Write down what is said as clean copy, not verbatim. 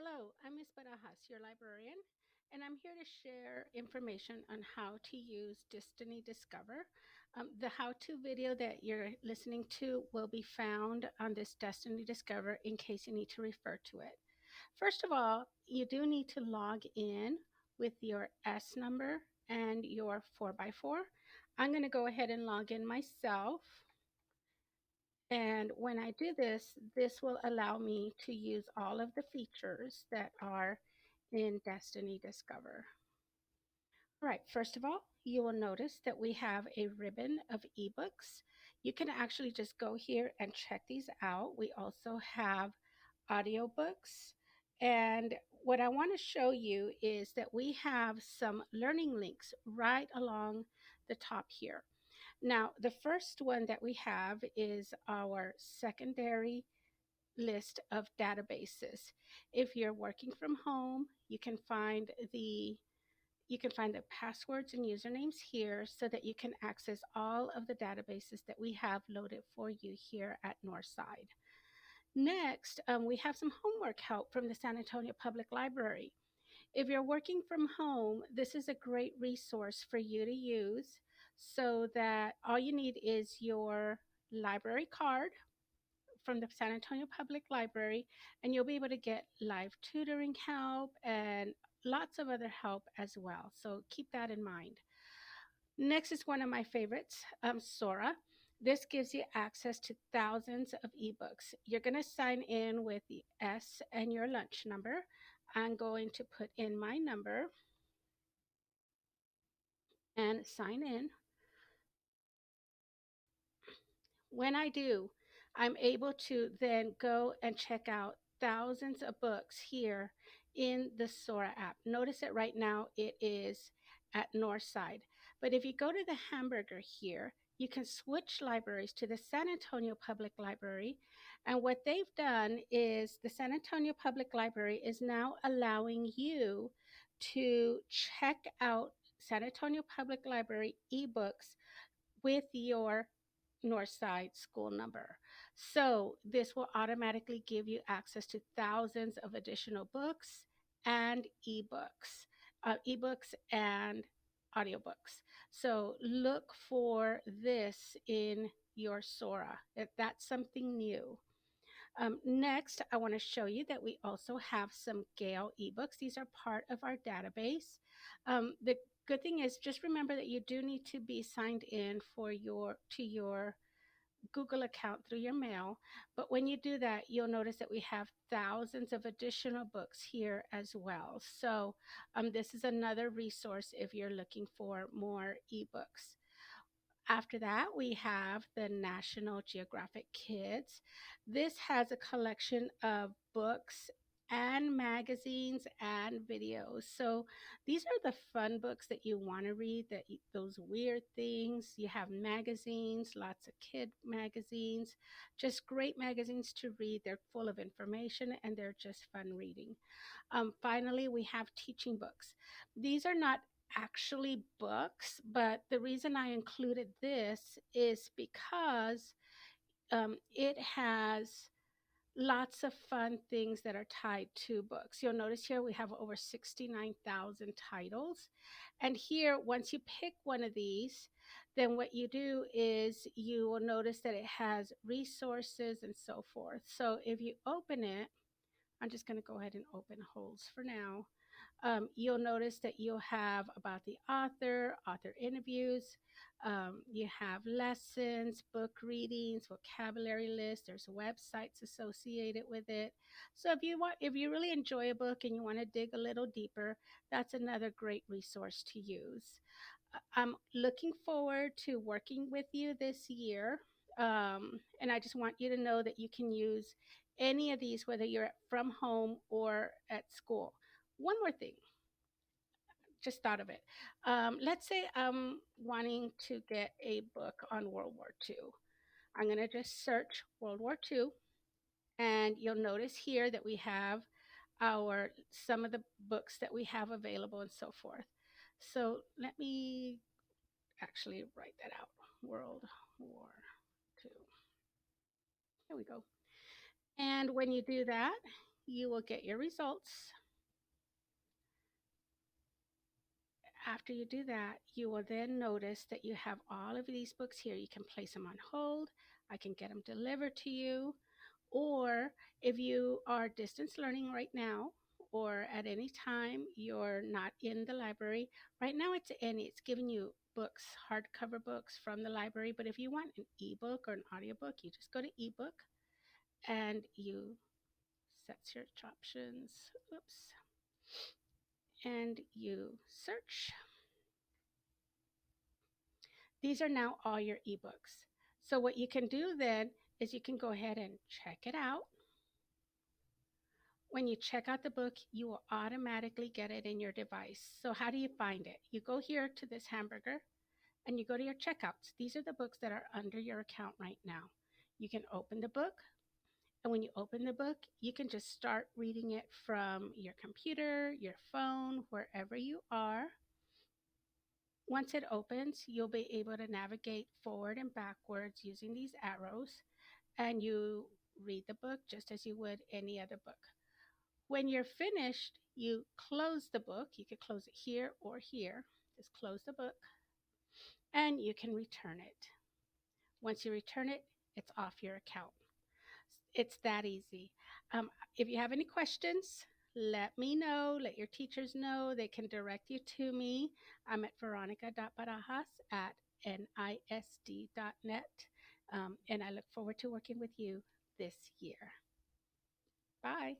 Hello, I'm Ms. Barajas, your librarian, and I'm here to share information on how to use Distiny Discover. The how to video that you're listening to will be found on this Destiny Discover in case you need to refer to it. First of all, you do need to log in with your S number and your 4x4. I'm going to go ahead and log in myself. And when I do this, this will allow me to use all of the features that are in Destiny Discover. All right, first of all, you will notice that we have a ribbon of ebooks. You can actually just go here and check these out. We also have audiobooks. And what I want to show you is that we have some learning links right along the top here. Now, the first one that we have is our secondary list of databases. If you're working from home, you can find the passwords and usernames here so that you can access all of the databases that we have loaded for you here at Northside. Next, we have some homework help from the San Antonio Public Library. If you're working from home, this is a great resource for you to use so that all you need is your library card from the San Antonio Public Library, and you'll be able to get live tutoring help and lots of other help as well. So keep that in mind. Next is one of my favorites, Sora. This gives you access to thousands of ebooks. You're going to sign in with the S and your lunch number. I'm going to put in my number and sign in. When I do, I'm able to then go and check out thousands of books here in the Sora app. Notice that right now it is at Northside. But if you go to the hamburger here, you can switch libraries to the San Antonio Public Library. And what they've done is the San Antonio Public Library is now allowing you to check out San Antonio Public Library ebooks with your Northside school number. So this will automatically give you access to thousands of additional books and ebooks and audiobooks. So look for this in your Sora. If that's something new. Next, I want to show you that we also have some Gale ebooks. These are part of our database. The good thing is just remember that you do need to be signed in to your Google account through your mail. But when you do that, you'll notice that we have thousands of additional books here as well. So this is another resource if you're looking for more ebooks. After that, we have the National Geographic Kids. This has a collection of books and magazines and videos. So these are the fun books that you want to read, those weird things. You have magazines, lots of kid magazines, just great magazines to read. They're full of information and they're just fun reading. Finally, we have teaching books. These are not actually books, but the reason I included this is because it has lots of fun things that are tied to books. You'll notice here we have over 69,000 titles. And here, once you pick one of these, then what you do is you will notice that it has resources and so forth. So if you open it, I'm just going to go ahead and open holds for now. You'll notice that you'll have about the author interviews, you have lessons, book readings, vocabulary lists. There's websites associated with it. So if you really enjoy a book and you want to dig a little deeper, that's another great resource to use. I'm looking forward to working with you this year. And I just want you to know that you can use any of these, whether you're from home or at school. One more thing, just thought of it. Let's say I'm wanting to get a book on World War II. I'm going to just search World War II, and you'll notice here that we have some of the books that we have available and so forth. So let me actually write that out. World War II. There we go. And when you do that, you will get your results. After you do that, you will then notice that you have all of these books here. You can place them on hold. I can get them delivered to you. Or if you are distance learning right now, or at any time you're not in the library, right now it's giving you books, hardcover books from the library. But if you want an ebook or an audiobook, you just go to ebook and you set search options. Oops. And you search. These are now all your ebooks. So what you can do then is you can go ahead and check it out. When you check out the book, you will automatically get it in your device. So how do you find it? You go here to this hamburger and you go to your checkouts. These are the books that are under your account right now. You can open the book, and when you open the book, you can just start reading it from your computer, your phone, wherever you are. Once it opens, you'll be able to navigate forward and backwards using these arrows, and you read the book just as you would any other book. When you're finished, you close the book. You could close it here or here. Just close the book, and you can return it. Once you return it, it's off your account. It's that easy. If you have any questions, let me know. Let your teachers know. They can direct you to me. I'm at veronica.barajas@nisd.net. And I look forward to working with you this year. Bye.